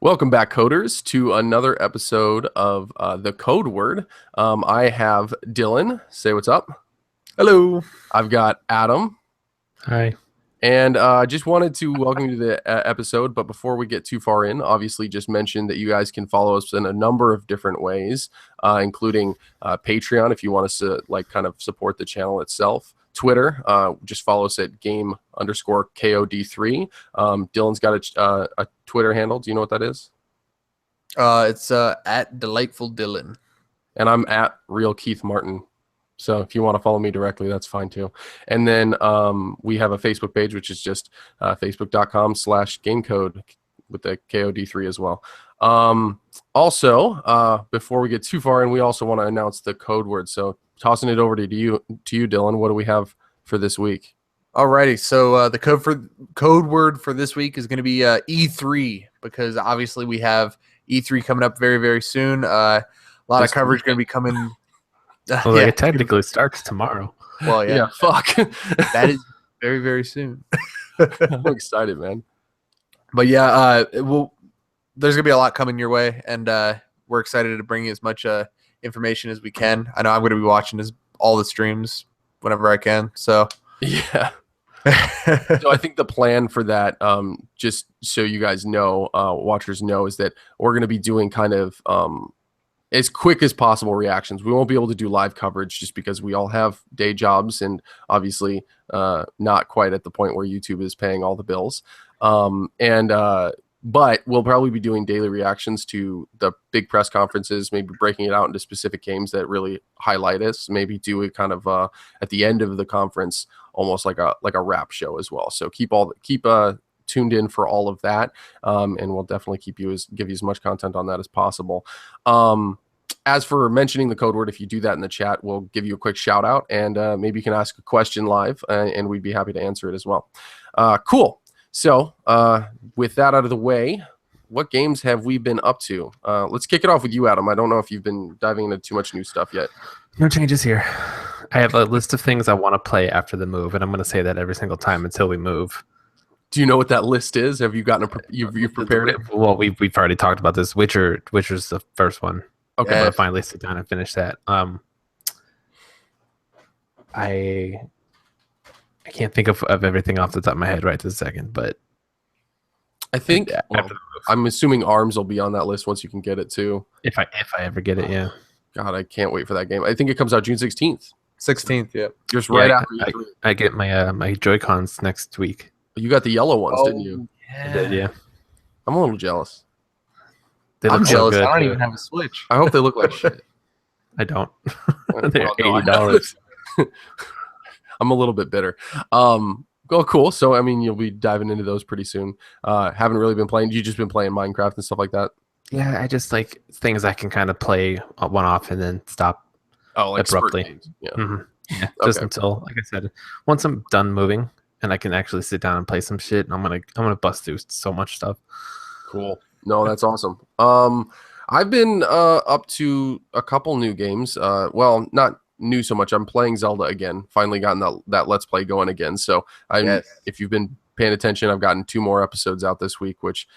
Welcome back, coders, to another episode of the Code Word. I have Dylan. Say what's up. Hello. I've got Adam. Hi. And just wanted to welcome you to the episode. But before we get too far in, obviously just mention that you guys can follow us in a number of different ways, including Patreon if you want us to kind of support the channel itself. Twitter, just follow us at game_KOD3. Dylan's got a Twitter handle. Do you know what that is? It's at Delightful Dylan. And I'm at Real Keith Martin. So if you want to follow me directly, that's fine too. And then we have a Facebook page, which is just facebook.com/gamecode with the KOD3 as well. Also, before we get too far in, we also want to announce the code word. So tossing it over to you, Dylan. What do we have for this week? Alrighty, so the code word for this week is going to be E3, because obviously we have E3 coming up very, very soon. A lot of coverage going to be coming. Well, it technically starts tomorrow. Well, yeah. Fuck. That is very, very soon. I'm excited, man. But yeah, there's going to be a lot coming your way, and we're excited to bring you as much information as we can. I know I'm going to be watching all the streams whenever I can. So yeah. So I think the plan for that, just so you guys know, watchers know, is that we're going to be doing kind of as quick as possible reactions. We won't be able to do live coverage just because we all have day jobs and obviously not quite at the point where YouTube is paying all the bills. But we'll probably be doing daily reactions to the big press conferences, maybe breaking it out into specific games that really highlight us, maybe do it kind of at the end of the conference, almost like a wrap show as well. So keep tuned in for all of that, and we'll definitely give you as much content on that as possible. As for mentioning the code word, if you do that in the chat, we'll give you a quick shout out, and maybe you can ask a question live, and we'd be happy to answer it as well. Cool. So with that out of the way, what games have we been up to? Let's kick it off with you, Adam. I don't know if you've been diving into too much new stuff yet. No changes here. I have a list of things I want to play after the move, and I'm going to say that every single time until we move. Do you know what that list is? Have you gotten you've prepared it? Well, we've already talked about this. Witcher's the first one. Okay. I'm going to finally sit down and finish that. I can't think of everything off the top of my head right this second, but I think I'm assuming ARMS will be on that list once you can get it too. If I ever get it, yeah. God, I can't wait for that game. I think it comes out June 16th. 16th, yeah. Just right after I get my my Joy-Cons next week. You got the yellow ones, didn't you? Yeah. I did, yeah. I'm a little jealous. I'm jealous. So good, I don't even have a Switch. I hope they look like shit. I don't. They're $80. I'm a little bit bitter. Cool. So, I mean, you'll be diving into those pretty soon. Haven't really been playing. You just been playing Minecraft and stuff like that? Yeah, I just like things I can kind of play one off and then stop abruptly. Yeah. Mm-hmm. Yeah, just until, like I said, once I'm done moving and I can actually sit down and play some shit, I'm gonna bust through so much stuff. Cool. No, that's awesome. I've been up to a couple new games. Well, not new so much. I'm playing Zelda again. Finally gotten that Let's Play going again. So if you've been paying attention, I've gotten 2 more episodes out this week, which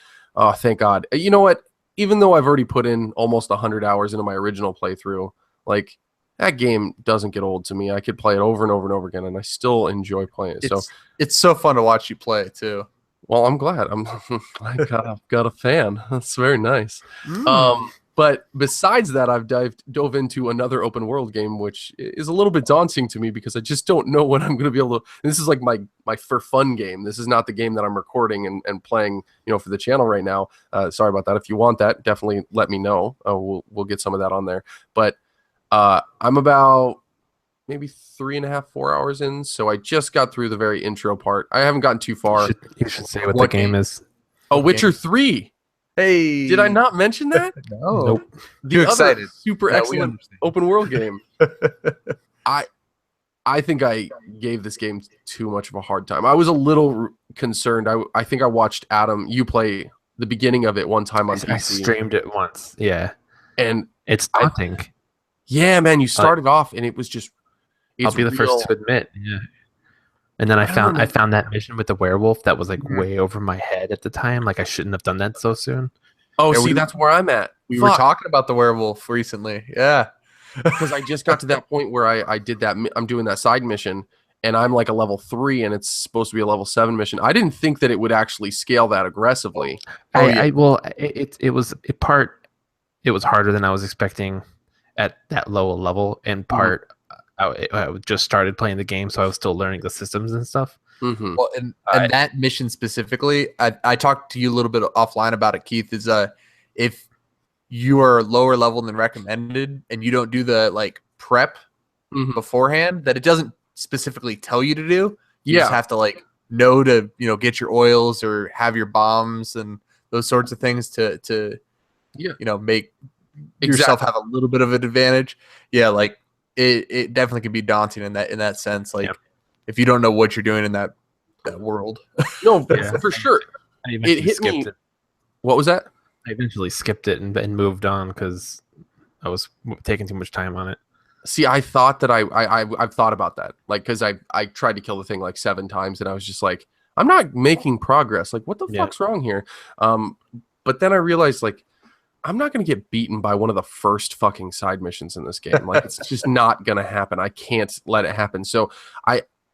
thank God. You know what? Even though I've already put in almost 100 hours into my original playthrough, like that game doesn't get old to me. I could play it over and over and over again, and I still enjoy playing it. It's so fun to watch you play too. Well, I'm glad. I've got a fan. That's very nice. But besides that, I've dove into another open world game, which is a little bit daunting to me because I just don't know when I'm going to be able to. This is like my for fun game. This is not the game that I'm recording and playing, for the channel right now. Sorry about that. If you want that, definitely let me know. We'll get some of that on there. But I'm about maybe 3.5, 4 hours in. So I just got through the very intro part. I haven't gotten too far. You should say what the game is. Oh, Witcher 3. Hey, did I not mention that? No. Nope. Too excited. Super excellent open world game. I think I gave this game too much of a hard time. I was a little concerned. I think I watched Adam, you play the beginning of it one time on PC. I streamed it once. Yeah. And it's daunting. Yeah, man, you started off and it was just I'll be the first to admit. Yeah. And then I found that mission with the werewolf that was like way over my head at the time. Like I shouldn't have done that so soon. Oh, Yeah, see, that's where I'm at. We were talking about the werewolf recently. Yeah. Because I just got to that point where I did that. I'm doing that side mission, and I'm like a level 3, and it's supposed to be a level 7 mission. I didn't think that it would actually scale that aggressively. It was harder than I was expecting at that low level. And part, I just started playing the game, so I was still learning the systems and stuff. Mm-hmm. Well, and that mission specifically, I talked to you a little bit offline about it, Keith. Is if you are lower level than recommended and you don't do the like prep beforehand, that it doesn't specifically tell you to do. You just have to like know to get your oils or have your bombs and those sorts of things to make yourself have a little bit of an advantage. Yeah, like it definitely can be daunting in that sense. Like if you don't know what you're doing in that world. No, for sure. It hit me. What was that? I eventually skipped it and moved on because I was taking too much time on it. See, I thought that I've thought about that. Like, because I tried to kill the thing like 7 times, and I was just like, I'm not making progress. Like, what the fuck's wrong here? But then I realized, like, I'm not going to get beaten by one of the first fucking side missions in this game. Like, it's just not going to happen. I can't let it happen. So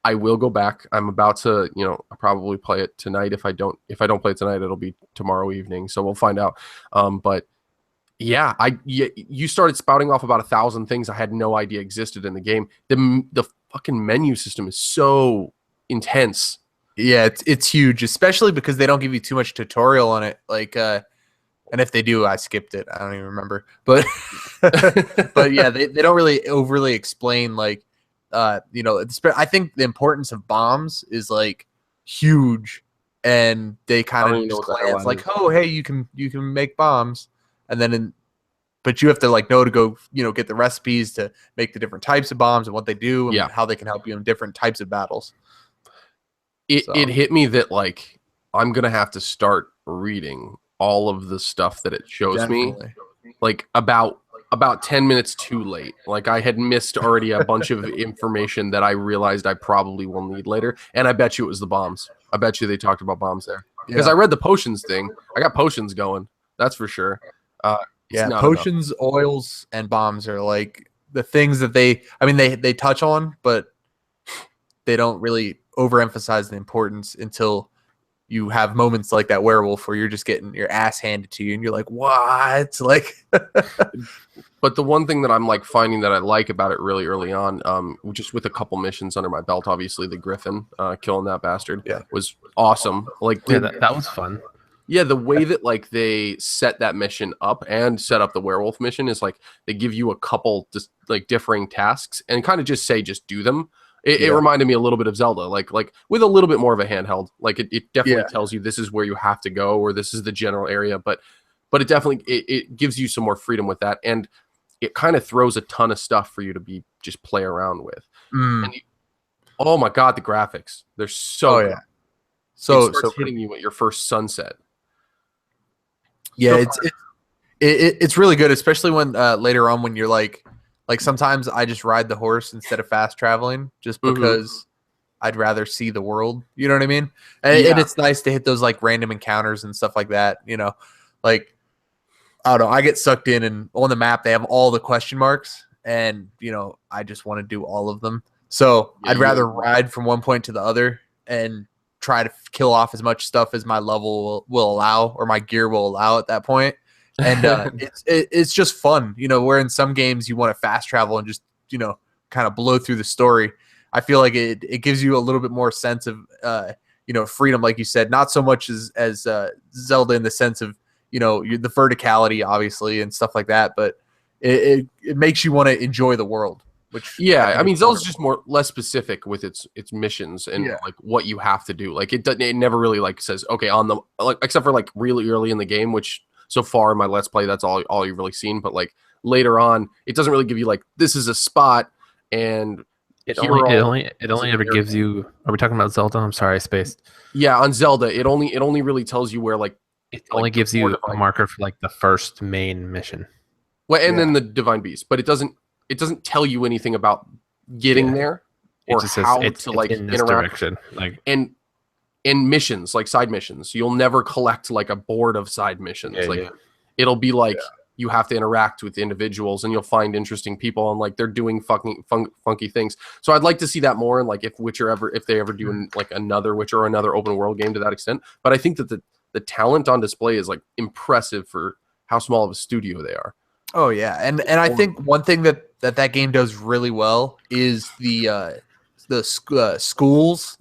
I will go back. I'm about to, I'll probably play it tonight. If I don't play it tonight, it'll be tomorrow evening. So we'll find out. But yeah, you started spouting off about 1,000 things I had no idea existed in the game. The fucking menu system is so intense. Yeah, it's huge, especially because they don't give you too much tutorial on it. Like, and if they do, I skipped it. I don't even remember. But but yeah, they don't really overly explain like. I think the importance of bombs is like huge, and they kind of just glance like, oh, hey, you can make bombs, and then but you have to like know to go get the recipes to make the different types of bombs and what they do and how they can help you in different types of battles. It hit me that like I'm gonna have to start reading all of the stuff that it shows me, like about 10 minutes too late. Like I had missed already a bunch of information that I realized I probably will need later. And I bet you it was the bombs. I bet you they talked about bombs there. Because I read the potions thing. I got potions going. That's for sure. Potions, oils, and bombs are like the things that they touch on, but they don't really overemphasize the importance until you have moments like that werewolf where you're just getting your ass handed to you and you're like, what? Like, but the one thing that I'm like finding that I like about it really early on, just with a couple missions under my belt, obviously the Griffin, killing that bastard was awesome. Like that was fun. Yeah, the way that like they set that mission up and set up the werewolf mission is like they give you a couple just like differing tasks and kind of just say just do them. It reminded me a little bit of Zelda, like with a little bit more of a handheld. Like it definitely tells you this is where you have to go or this is the general area, but it definitely it gives you some more freedom with that, and it kind of throws a ton of stuff for you to just play around with. And oh my god, the graphics, they're so good. So it starts hitting you at your first sunset. Yeah, it's really good, especially when later on when you're like sometimes I just ride the horse instead of fast traveling just because I'd rather see the world. You know what I mean? And it's nice to hit those like random encounters and stuff like that. Like I don't know, I get sucked in, and on the map they have all the question marks, and I just want to do all of them. So I'd rather ride from one point to the other and try to kill off as much stuff as my level will allow or my gear will allow at that point. And it's just fun, where in some games you want to fast travel and just kind of blow through the story. I feel like it gives you a little bit more sense of freedom, like you said, not so much as Zelda in the sense of the verticality obviously and stuff like that, but it makes you want to enjoy the world. Which I mean Zelda's just less specific with its missions and like what you have to do. Like it never really like says okay on the like except for like really early in the game, which so far in my Let's Play, that's all you've really seen. But like later on, it doesn't really give you like this is a spot, and it only ever gives you. Are we talking about Zelda? I'm sorry, I spaced. Yeah, on Zelda, it only really tells you where like it only gives you a marker for like the first main mission. Well, and then the Divine Beast, but it doesn't tell you anything about getting there or how to like in this interact. Direction. Like and missions, like side missions. You'll never collect like a board of side missions. it'll be like you have to interact with individuals and you'll find interesting people and like they're doing funky things. So I'd like to see that more. And like if they ever do like another Witcher or another open world game to that extent. But I think that the talent on display is like impressive for how small of a studio they are. Oh yeah, and I think one thing that game does really well is the schools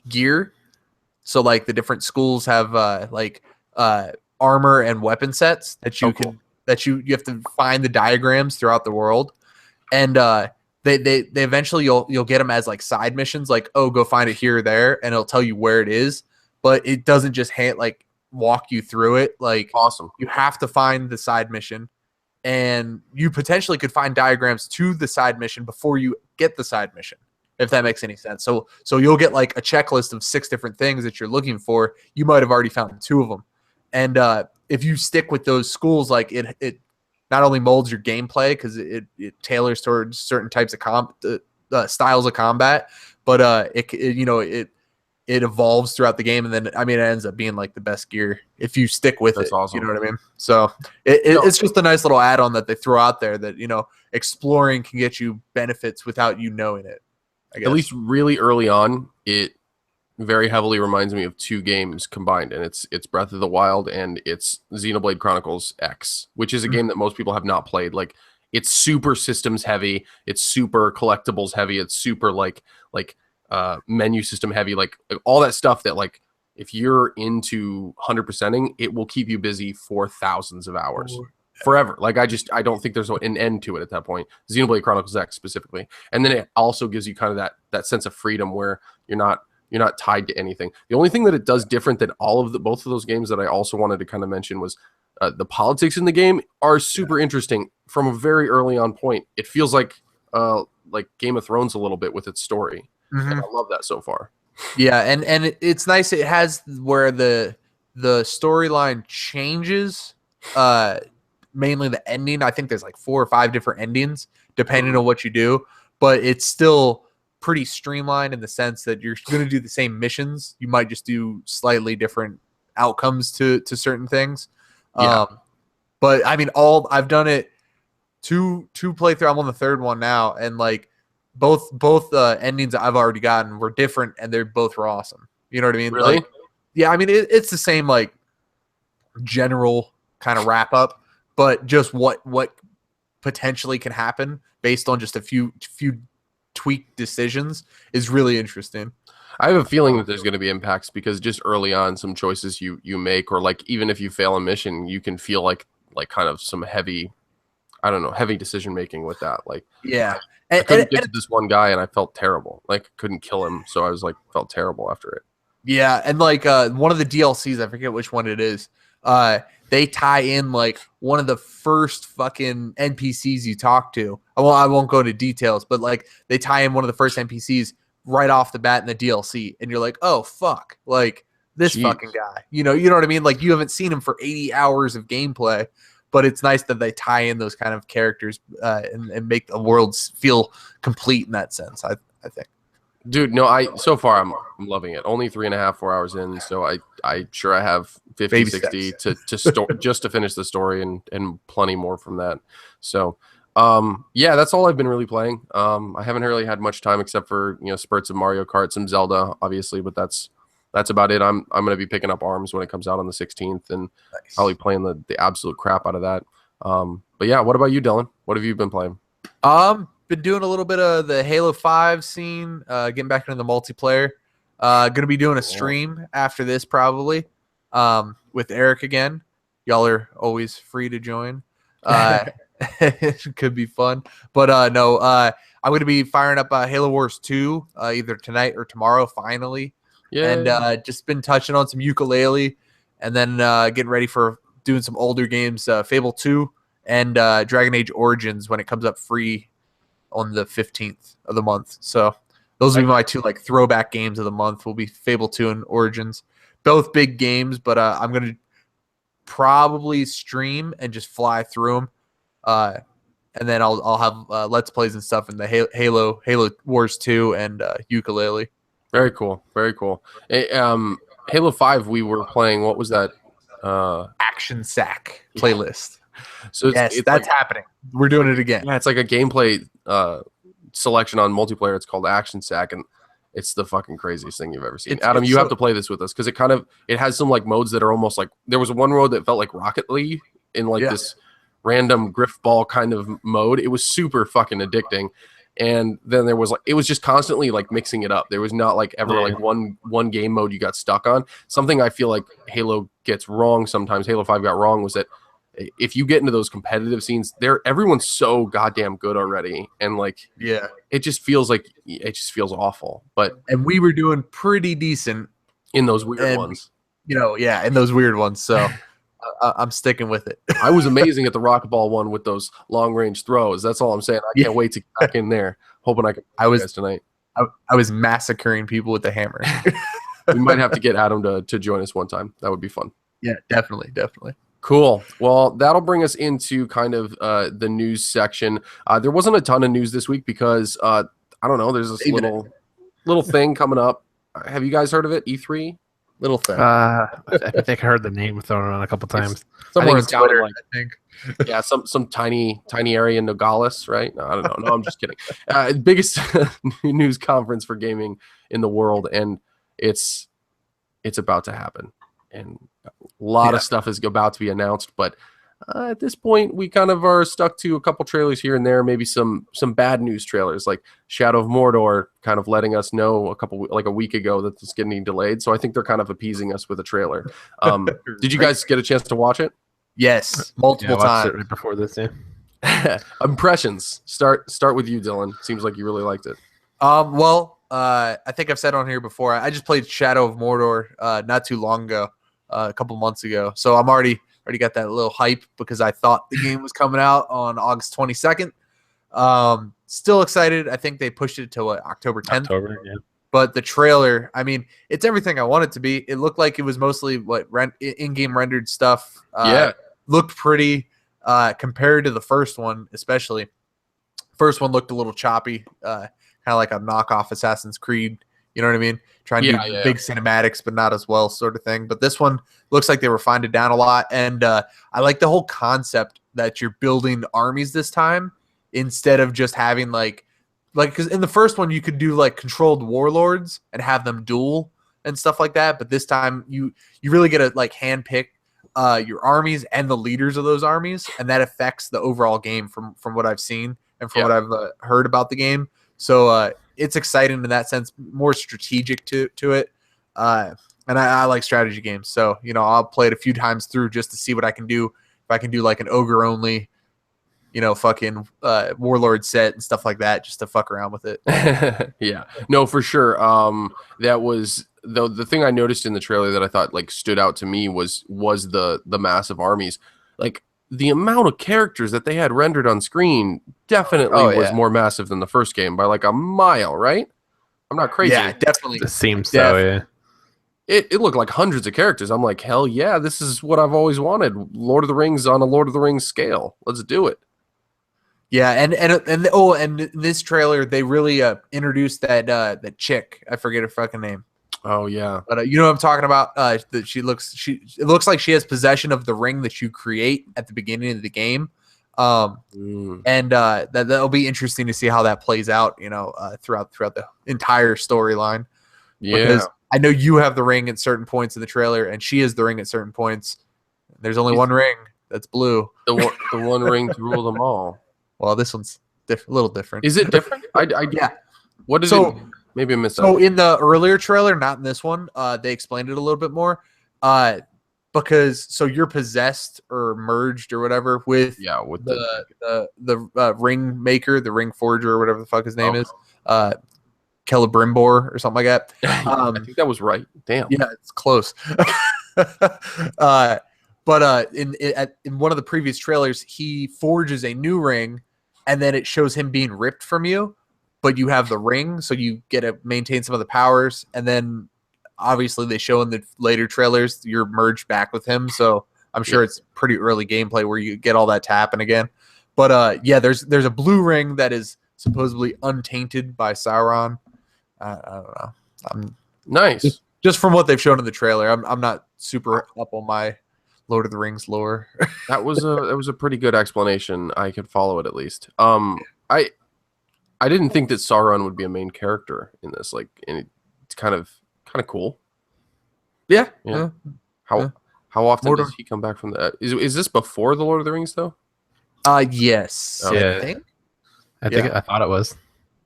gear. So like the different schools have armor and weapon sets that you you have to find the diagrams throughout the world, and they eventually you'll get them as like side missions, like, oh, go find it here or there, and it'll tell you where it is, but it doesn't just walk you through it. Like, awesome, you have to find the side mission, and you potentially could find diagrams to the side mission before you get the side mission, if that makes any sense. So you'll get like a checklist of 6 different things that you're looking for. You might have already found 2 of them. And if you stick with those schools, like it not only molds your gameplay because it tailors towards certain types of styles of combat, but it evolves throughout the game, and then it ends up being like the best gear if you stick with it. Awesome. You know what I mean? So it's just a nice little add-on that they throw out there that, exploring can get you benefits without you knowing it, I guess. At least really early on, it very heavily reminds me of 2 games combined, and it's Breath of the Wild and it's Xenoblade Chronicles X, which is a game that most people have not played. Like, it's super systems heavy, it's super collectibles heavy, it's super like menu system heavy, like all that stuff that, like, if you're into 100%ing, it will keep you busy for thousands of hours. Forever. Like, I don't think there's an end to it at that point. Xenoblade Chronicles X specifically. And then it also gives you kind of that sense of freedom where you're not tied to anything. The only thing that it does different than both of those games that I also wanted to kind of mention was the politics in the game are super interesting from a very early on point. It feels like Game of Thrones a little bit with its story. Mm-hmm. And I love that so far. Yeah, and it's nice. It has where the storyline changes, mainly the ending. I think there's like 4 or 5 different endings depending on what you do, but it's still pretty streamlined in the sense that you're going to do the same missions. You might just do slightly different outcomes to certain things. Yeah. But I've done it 2 playthrough. I'm on the 3rd one now, and like both endings that I've already gotten were different, and they both were awesome. You know what I mean? Really? Like, yeah, it's the same like general kind of wrap up, but just what potentially can happen based on just a few tweaked decisions is really interesting. I have a feeling that there's going to be impacts because just early on, some choices you make, or like even if you fail a mission, you can feel like kind of some heavy decision making with that. Like, yeah, I couldn't get to this one guy and I felt terrible. Like, couldn't kill him, so I was like felt terrible after it. Yeah, and like one of the DLCs, I forget which one it is. They tie in like one of the first fucking NPCs you talk to. I won't go into details, but like they tie in one of the first NPCs right off the bat in the DLC, and you're like, oh fuck, like this fucking guy. You know what I mean? Like, you haven't seen him for 80 hours of gameplay, but it's nice that they tie in those kind of characters and make the worlds feel complete in that sense. I think. Dude, no, so far I'm loving it. Only 3.5, 4 hours in, so I have 50, Baby 60 steps. just to finish the story and plenty more from that. So, yeah, that's all I've been really playing. I haven't really had much time except for, spurts of Mario Kart, some Zelda, obviously, but that's about it. I'm going to be picking up ARMS when it comes out on the 16th and probably playing the absolute crap out of that. But yeah, what about you, Dylan? What have you been playing? Been doing a little bit of the Halo 5 scene, getting back into the multiplayer. Gonna be doing a stream after this probably, with Eric again. Y'all are always free to join. It could be fun, but no, I'm gonna be firing up Halo Wars 2 either tonight or tomorrow finally. Yeah. And just been touching on some ukulele, and then getting ready for doing some older games, Fable 2 and Dragon Age Origins when it comes up free on the 15th of the month. So those will be my 2 like throwback games of the month. Will be Fable 2 and Origins, both big games. But I'm gonna probably stream and just fly through them, and then I'll have Let's Plays and stuff in the Halo Wars 2 and ukulele. Very cool, very cool. Halo 5, we were playing. What was that? Action Sack playlist. So Yes, it's that's like, happening. We're doing it again. yeah, it's like a gameplay selection on multiplayer. It's called Action Sack, and it's the fucking craziest thing you've ever seen. Adam, you have to play this with us because it has some like modes that are almost like, there was one mode that felt like Rocket League in like this random griff ball kind of mode. It was super fucking addicting. And then there was like, it was just constantly like mixing it up. There was not like ever like one game mode you got stuck on. Something I feel like Halo gets wrong sometimes, Halo 5 got wrong, was that if you get into those competitive scenes, everyone's so goddamn good already, and like it just feels awful. And we were doing pretty decent in those weird ones, in those weird ones. So I'm sticking with it. I was amazing at the rocket ball one with those long range throws. That's all I'm saying. I can't wait to get back in there. Hoping I can. I was tonight. I was massacring people with the hammer. We might have to get Adam to join us one time. That would be fun. Yeah, definitely. Cool. Well, that'll bring us into kind of the news section. There wasn't a ton of news this week because I don't know. There's this little thing coming up. Have you guys heard of it? E3 little thing. I think I heard the name thrown around a couple times. Somewhere on Twitter, I think. Yeah, some tiny area in Nogales, right? No, I don't know. No, I'm just kidding. Biggest news conference for gaming in the world, and it's about to happen. And a lot of stuff is about to be announced, but at this point, we kind of are stuck to a couple trailers here and there, maybe some bad news trailers, like Shadow of Mordor kind of letting us know a week ago that it's getting delayed. So I think they're kind of appeasing us with a trailer. Did you guys get a chance to watch it? Yes, multiple times. Right before this, yeah. Impressions. Start with you, Dylan. Seems like you really liked it. Well, I think I've said on here before, I just played Shadow of Mordor not too long ago. A couple months ago, so I'm already got that little hype because I thought the game was coming out on August 22nd. Still excited. I think they pushed it to October 10th. October, yeah. But the trailer, I mean, it's everything I want it to be. It looked like it was mostly in-game rendered stuff. Looked pretty compared to the first one, especially. First one looked a little choppy, kind of like a knockoff Assassin's Creed. You know what I mean? Trying to do big cinematics, but not as well, sort of thing. But this one looks like they refined it down a lot. And I like the whole concept that you're building armies this time instead of just having like because in the first one you could do like controlled warlords and have them duel and stuff like that. But this time you really get to like handpick your armies and the leaders of those armies, and that affects the overall game from what I've seen and from what I've heard about the game. So it's exciting in that sense, more strategic to it. And I like strategy games. So, I'll play it a few times through just to see what I can do. If I can do like an ogre only, fucking warlord set and stuff like that, just to fuck around with it. Yeah, no, for sure. That was the thing I noticed in the trailer that I thought like stood out to me was the massive armies. Like, the amount of characters that they had rendered on screen definitely was more massive than the first game by like a mile, right? I'm not crazy. Yeah, definitely. It seems so, yeah. It looked like hundreds of characters. I'm like, hell yeah, this is what I've always wanted. Lord of the Rings on a Lord of the Rings scale. Let's do it. Yeah, and in this trailer, they really introduced that chick. I forget her fucking name. Oh yeah, but you know what I'm talking about. That it looks like she has possession of the ring that you create at the beginning of the game, and that'll be interesting to see how that plays out. Throughout the entire storyline. Yeah, because I know you have the ring at certain points in the trailer, and she has the ring at certain points. There's only one ring that's blue. The one ring to rule them all. Well, this one's a little different. Is it different? Yeah. What is it? Maybe I missed that. So in the earlier trailer, not in this one, they explained it a little bit more. Because you're possessed or merged or whatever with the ring maker, the ring forger, or whatever the fuck his name is, Celebrimbor or something like that. I think that was right. Damn. Yeah, it's close. But in one of the previous trailers, he forges a new ring, and then it shows him being ripped from you. But you have the ring, so you get to maintain some of the powers. And then, obviously, they show in the later trailers you're merged back with him. So I'm sure it's pretty early gameplay where you get all that to happen again. But there's a blue ring that is supposedly untainted by Sauron. I don't know. Nice. Just from what they've shown in the trailer, I'm not super up on my Lord of the Rings lore. That was a pretty good explanation. I could follow it at least. I didn't think that Sauron would be a main character in this. Like, and it's kind of cool. Yeah. How Yeah. how often Mordor. does he come back from that? Is this before the Lord of the Rings though? Yes. Okay. I think. I thought it was.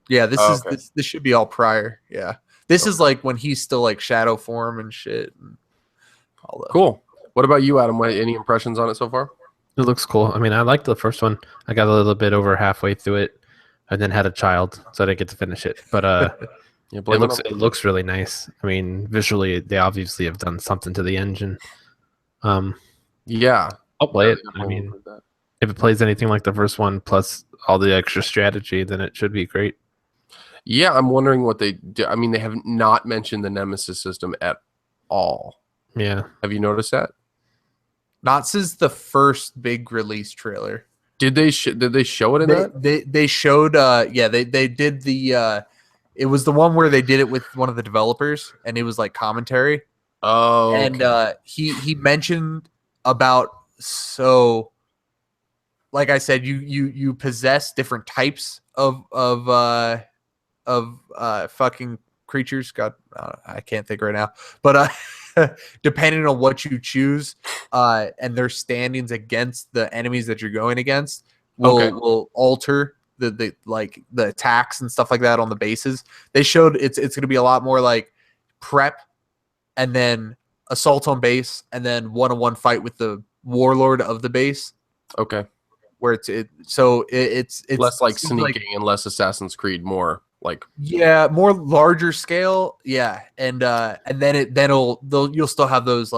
Yeah, this Oh, is okay. this should be all prior. Yeah. This is Okay. like when he's still like shadow form and shit. And all that. Cool. What about you, Adam? Any impressions on it so far? It looks cool. I mean, I liked the first one. I got a little bit over halfway through it, and then had a child, so I didn't get to finish it. But Yeah, it looks really nice. I mean, visually, they obviously have done something to the engine. Yeah. I'll play it. I definitely mean, heard that. if it plays anything like the first one, plus all the extra strategy, then it should be great. Yeah, I'm wondering what they do. I mean, they have not mentioned the Nemesis system at all. Yeah. Have you noticed that? Not since the first big release trailer. Did they show it in that? They showed they did the it was the one where they did it with one of the developers and it was like commentary. Oh, And okay. he mentioned about, so like I said, you possess different types of fucking creatures. God, I can't think right now, but depending on what you choose, and their standings against the enemies that you're going against will alter the attacks and stuff like that on the bases. They showed it's going to be a lot more like prep, and then assault on base, and then one-on-one fight with the warlord of the base. Okay. Where it's Less like seems like- sneaking and less Assassin's Creed, more like more larger scale, and then you'll still have those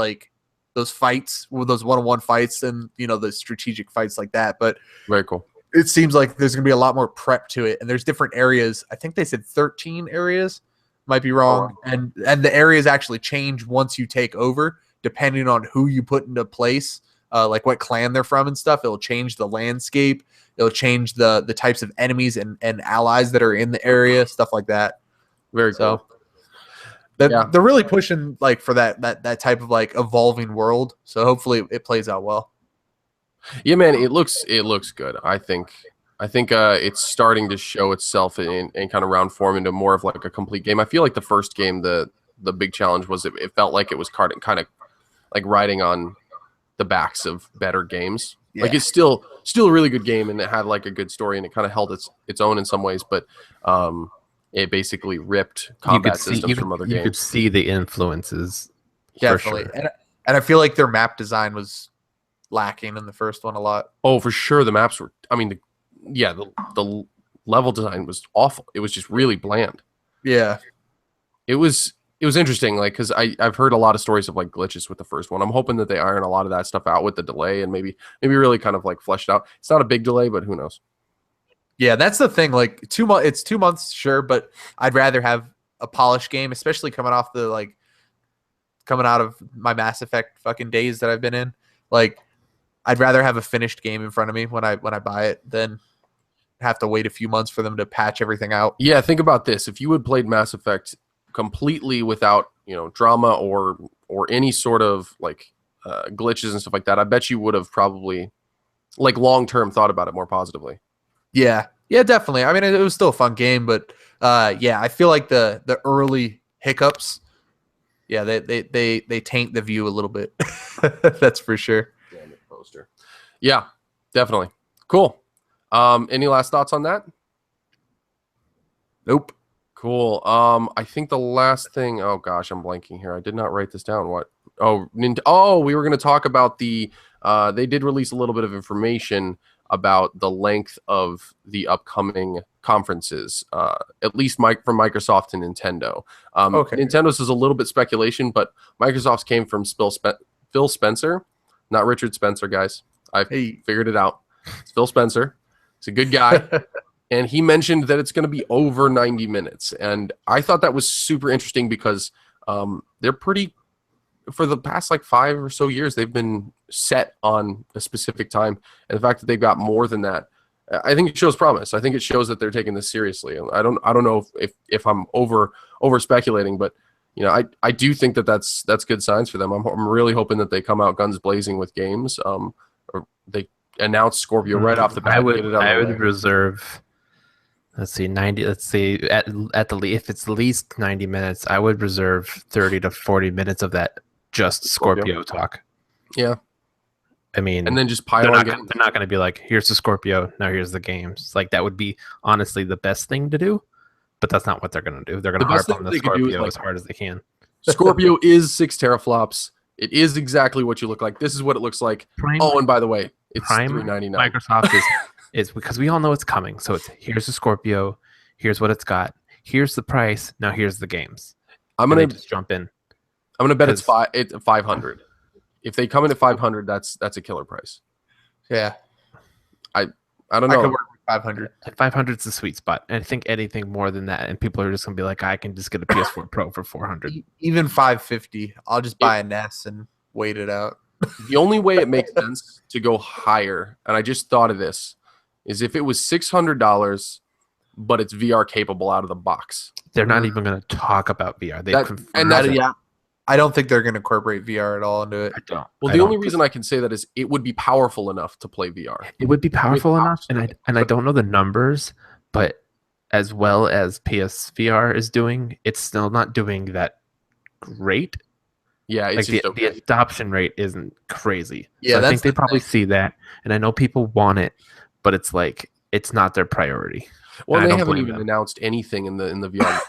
those fights, with those one-on-one fights, and the strategic fights like that. But very cool. it seems like there's gonna be a lot more prep to it, and there's different areas. I think they said 13 areas, might be wrong, and the areas actually change once you take over, depending on who you put into place. Like what clan they're from and stuff. It'll change the landscape. It'll change the types of enemies and allies that are in the area, stuff like that. Very cool. They're really pushing like for that type of like evolving world. So hopefully it plays out well. Yeah, man, it looks good. I think it's starting to show itself in kind of round form into more of like a complete game. I feel like the first game, the big challenge was it felt like it was kind of like riding on the backs of better games. Yeah. Like it's still a really good game, and it had like a good story, and it kind of held its own in some ways, but it basically ripped combat systems from other games. You could see the influences. Definitely. Sure. And I feel like their map design was lacking in the first one a lot. Oh, for sure. The maps were, I mean, the level design was awful. It was just really bland. Yeah. It was interesting, like, because I've heard a lot of stories of like glitches with the first one. I'm hoping that they iron a lot of that stuff out with the delay, and maybe really kind of like fleshed out. It's not a big delay, but who knows? Yeah, that's the thing. Like it's 2 months, sure, but I'd rather have a polished game, especially coming out of my Mass Effect fucking days that I've been in. Like, I'd rather have a finished game in front of me when I buy it than have to wait a few months for them to patch everything out. Yeah, think about this. If you had played Mass Effect completely without drama or any sort of like glitches and stuff like that, I bet you would have probably like long term thought about it more positively. Yeah, definitely. I mean, it was still a fun game, but I feel like the early hiccups, they taint the view a little bit. That's for sure. Poster. Yeah, definitely. Cool. Any last thoughts on that? Nope. Cool. I think the last thing. Oh gosh, I'm blanking here. I did not write this down. What? We were going to talk about the. They did release a little bit of information about the length of the upcoming conferences. At least from Microsoft and Nintendo. Okay. Nintendo's is a little bit speculation, but Microsoft's came from Phil Spencer, not Richard Spencer, guys. I figured it out. It's Phil Spencer. He's a good guy. And he mentioned that it's going to be over 90 minutes. And I thought that was super interesting because they're pretty, for the past like 5 or so years, they've been set on a specific time. And the fact that they've got more than that, I think it shows promise. I think it shows that they're taking this seriously. And I don't know if I'm over speculating, but I do think that's good signs for them. I'm really hoping that they come out guns blazing with games. Or they announce Scorpio right off the bat. I would get it out I of the would way. reserve. Let's see, 90. Let's see, at the if it's at least 90 minutes, I would reserve 30 to 40 minutes of that just Scorpio talk. Yeah. I mean, And then just pile on games. they're not going to be like, here's the Scorpio, now here's the games. Like that would be honestly the best thing to do, but that's not what they're going to do. They're going to harp on the Scorpio as hard as they can. Scorpio is 6 teraflops. It is exactly what you look like. This is what it looks like. Oh, and by the way, it's $399. Microsoft is because we all know it's coming. So it's here's the Scorpio, here's what it's got, here's the price, now here's the games. I'm gonna just jump in. I'm gonna bet it's 500. If they come in at 500, that's a killer price. Yeah, I don't know. I could work with 500. 500 is the sweet spot. And I think anything more than that, and people are just gonna be like, I can just get a PS4 Pro for 400. Even 550. I'll just buy a NES and wait it out. The only way it makes sense to go higher, and I just thought of this, is if it was $600, but it's VR capable out of the box. They're not even going to talk about VR. I don't think they're going to incorporate VR at all into it. I don't. Well, the only reason I can say that is it would be powerful enough to play VR. It would be powerful enough, and I don't know the numbers, but as well as PSVR is doing, it's still not doing that great. Yeah, it's like the adoption rate isn't crazy. Yeah, so I think they probably see that, and I know people want it, but it's like it's not their priority. Well, they haven't even announced anything in the VR.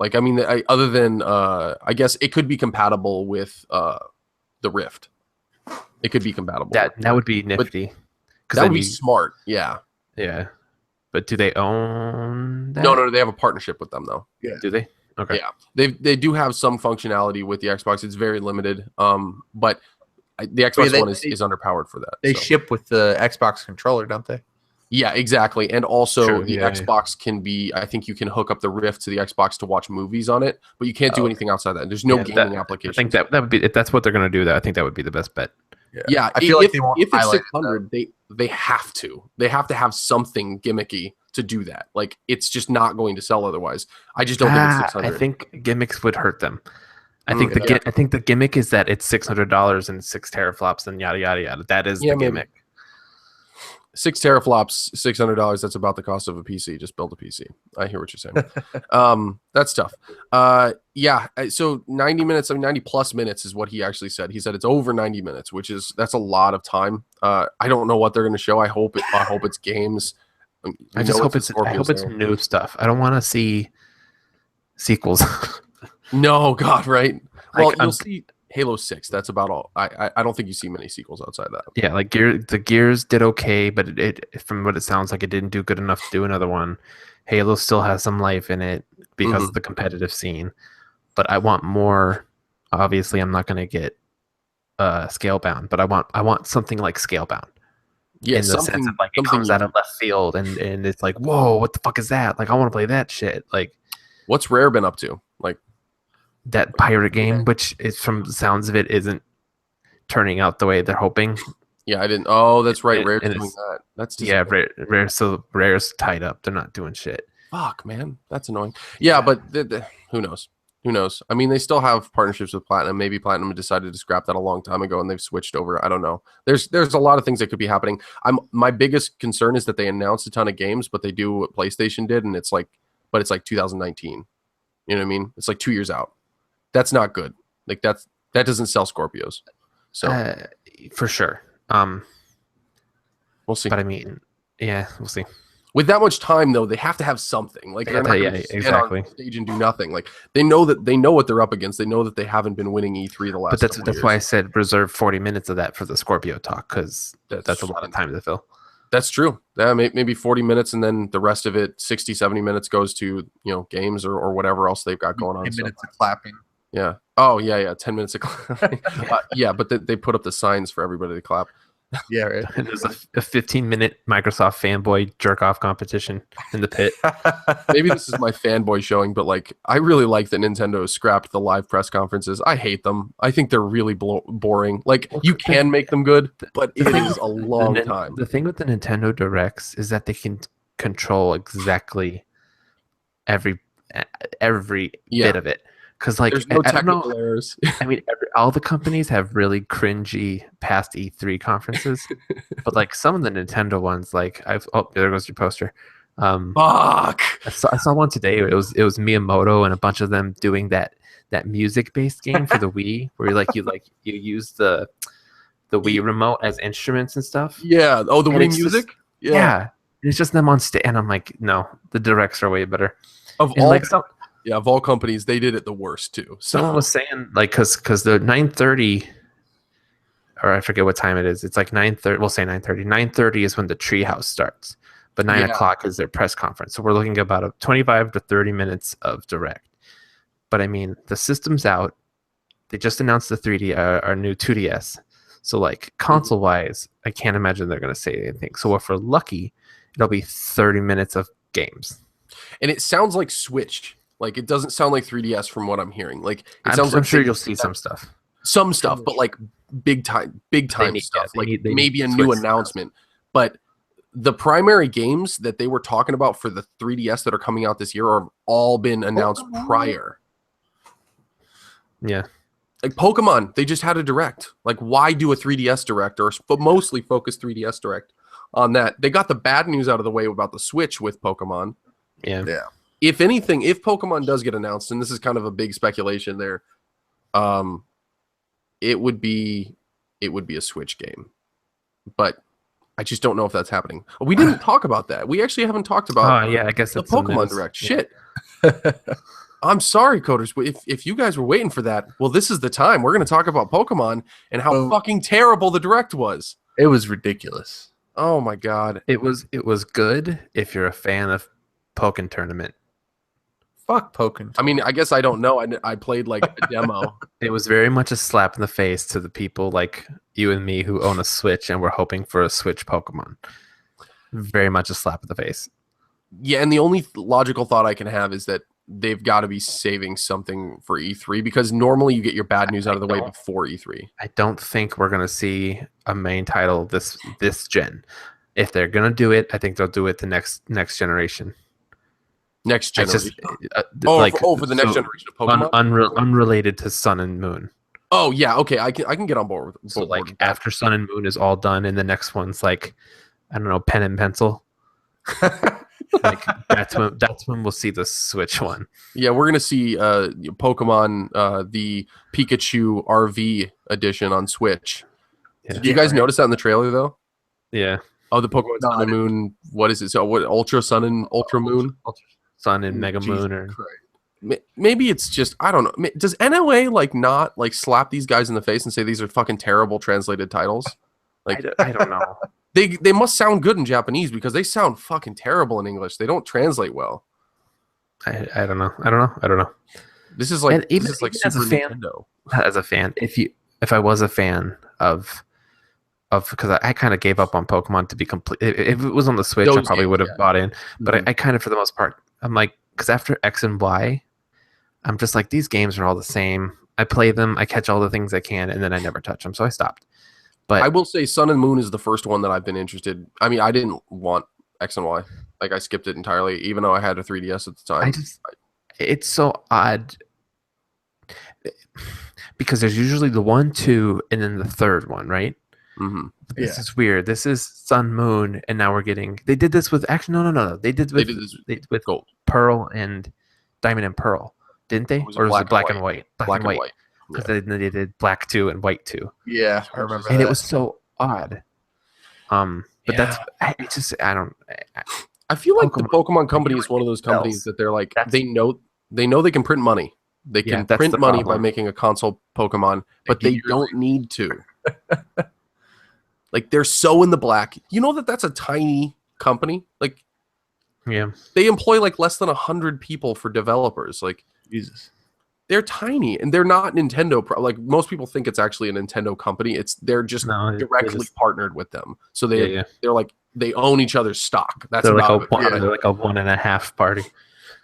Like, I mean, other than I guess it could be compatible with the Rift. It could be compatible. That would be nifty. That would be smart. Yeah. Yeah. But do they own that? No, they have a partnership with them though. Yeah. Do they? Okay. Yeah, they do have some functionality with the Xbox. It's very limited. But the Xbox One is underpowered for that. They ship with the Xbox controller, don't they? Yeah, exactly. And also the Xbox can be. I think you can hook up the Rift to the Xbox to watch movies on it, but you can't do anything outside that. There's no gaming application. I think that would be if that's what they're going to do. That I think that would be the best bet. Yeah, I feel like they won't. If it's 600, they have to. They have to have something gimmicky to do that. Like it's just not going to sell otherwise. I just don't think it's 600. I think gimmicks would hurt them. I think the gimmick is that it's $600 and 6 teraflops and yada yada yada. That is the gimmick. 6 teraflops, $600. That's about the cost of a PC. Just build a PC. I hear what you're saying. That's tough. So 90 minutes, 90 plus minutes is what he actually said. He said it's over 90 minutes, that's a lot of time. I don't know what they're going to show. I hope it's games. I hope it's new stuff. I don't want to see sequels. No, God, right? Well, you'll see Halo 6. That's about all. I don't think you see many sequels outside that. Yeah, like the Gears did okay, but it from what it sounds like, it didn't do good enough to do another one. Halo still has some life in it because of the competitive scene, but I want more. Obviously, I'm not going to get Scalebound, but I want something like Scalebound. Yeah, in the sense of like it comes out of left field and it's like, whoa, what the fuck is that? Like I want to play that shit. Like, what's Rare been up to? Like that pirate game, which is from the sounds of it isn't turning out the way they're hoping. Yeah, I didn't. Oh, that's right. Rare's doing that. That's Rare. So Rare's tied up. They're not doing shit. Fuck, man, that's annoying. Yeah, but who knows? Who knows? I mean, they still have partnerships with Platinum. Maybe Platinum decided to scrap that a long time ago, and they've switched over. I don't know. There's a lot of things that could be happening. My biggest concern is that they announced a ton of games, but they do what PlayStation did, and it's like 2019. You know what I mean? It's like 2 years out. That's not good. Like that doesn't sell Scorpios. So for sure. We'll see. But I mean, yeah, we'll see. With that much time, though, they have to have something. Like they're not exactly. on stage and do nothing. Like they know what they're up against. They know that they haven't been winning E3 the last. But that's why I said reserve 40 minutes of that for the Scorpio talk, because that's a lot of time to fill. That's true. Yeah, maybe 40 minutes, and then the rest of it, 60, 70 minutes goes to games or whatever else they've got going on. 10 minutes of clapping. Yeah. Oh yeah. 10 minutes of clapping. Yeah, but they put up the signs for everybody to clap. Yeah, right. And there's a 15-minute Microsoft fanboy jerk-off competition in the pit. Maybe this is my fanboy showing, but like I really like that Nintendo has scrapped the live press conferences. I hate them. I think they're really boring. Like you can make them good, but it is a long time. The thing with the Nintendo Directs is that they can control exactly every bit of it. Because like There's no I don't know. technical errors. I mean, all the companies have really cringy past E3 conferences, but like some of the Nintendo ones, like there goes your poster. Fuck. I saw one today. It was Miyamoto and a bunch of them doing that music based game for the Wii, where you use the Wii remote as instruments and stuff. Yeah. Oh, the And Wii Music. Yeah, it's just them on stage, and I'm like, no, the directs are way better. Of And all, like of all companies, they did it the worst too. someone was saying, like, because the 9:30, or I forget what time it is. It's like 9:30. We'll say 9:30. 9:30 is when the Treehouse starts, but 9 o'clock is their press conference. So we're looking at about 25 to 30 minutes of direct. But I mean, the system's out. They just announced the 3D, our new 2DS. So like console wise, I can't imagine they're gonna say anything. So if we're lucky, it'll be 30 minutes of games. And it sounds like Switch. Like it doesn't sound like 3DS from what I'm hearing. Like it sounds I'm like sure you'll see some stuff. Some stuff, but like big time stuff. Like maybe a new announcement. But the primary games that they were talking about for the 3DS that are coming out this year have all been announced prior. Yeah. Like Pokemon, they just had a direct. Like, why do a 3DS direct but mostly focus 3DS direct on that? They got the bad news out of the way about the Switch with Pokemon. Yeah. If anything, if Pokemon does get announced, and this is kind of a big speculation there, it would be a Switch game. But I just don't know if that's happening. We didn't talk about that. We actually haven't talked about I guess the Pokemon direct. Yeah. Shit. I'm sorry, coders. If you guys were waiting for that, well, this is the time. We're going to talk about Pokemon and how fucking terrible the direct was. It was ridiculous. Oh my god. It was good if you're a fan of Pokken Tournament. Fuck Pokken. I mean, I guess I don't know. I played like a demo. It was very much a slap in the face to the people like you and me who own a Switch and we're hoping for a Switch Pokemon. Very much a slap in the face. Yeah, and the only logical thought I can have is that they've got to be saving something for E3 because normally you get your bad news out of the way before E3. I don't think we're going to see a main title this gen. If they're going to do it, I think they'll do it the next generation. Next generation. For the next generation of Pokemon? Unrelated to Sun and Moon. Oh, yeah. Okay, I can get on board with so like after Sun and Moon is all done and the next one's like, I don't know, pen and pencil. Like that's when we'll see the Switch one. Yeah, we're gonna see Pokemon the Pikachu RV edition on Switch. Yeah. Did you guys notice that in the trailer though? Yeah. Oh, the Pokemon Sun and Moon. What is it? So what? Ultra Sun and Ultra Moon? Ultra Sun and Mega Moon, or maybe it's just I don't know. Does NOA like not like slap these guys in the face and say these are fucking terrible translated titles? Like I don't know. They must sound good in Japanese because they sound fucking terrible in English. They don't translate well. I don't know. This is like even Super as a fan, Nintendo. As a fan, if I was a fan of because I kind of gave up on Pokemon to be complete. If it was on the Switch, I probably would have bought in. But I kind of, for the most part, I'm like, because after X and Y, I'm just like, these games are all the same. I play them, I catch all the things I can, and then I never touch them. So I stopped. But I will say Sun and Moon is the first one that I've been interested. I mean, I didn't want X and Y. Like, I skipped it entirely, even though I had a 3DS at the time. It's so odd. Because there's usually the 1, 2, and then the third one, right? Mm-hmm. This is weird. This is Sun, Moon, and now we're getting... They did this with... Actually, no. They did with Gold. Pearl and Diamond and Pearl, didn't they? Or was it Black and White? Black and White. Because they did Black 2 and White 2. Yeah, I remember that. And it was so odd. But I feel like the Pokemon company is one of those companies that they're like, they know they can print money. They can print money by making a console Pokemon, but they don't need to. Like, they're so in the black. You know that's a tiny company? Like, yeah, they employ like less than 100 people for developers. Like, Jesus. They're tiny, and they're not Nintendo. Like, most people think it's actually a Nintendo company. They're just directly partnered with them. So they're like, they own each other's stock. That's they're like a 1.5 party.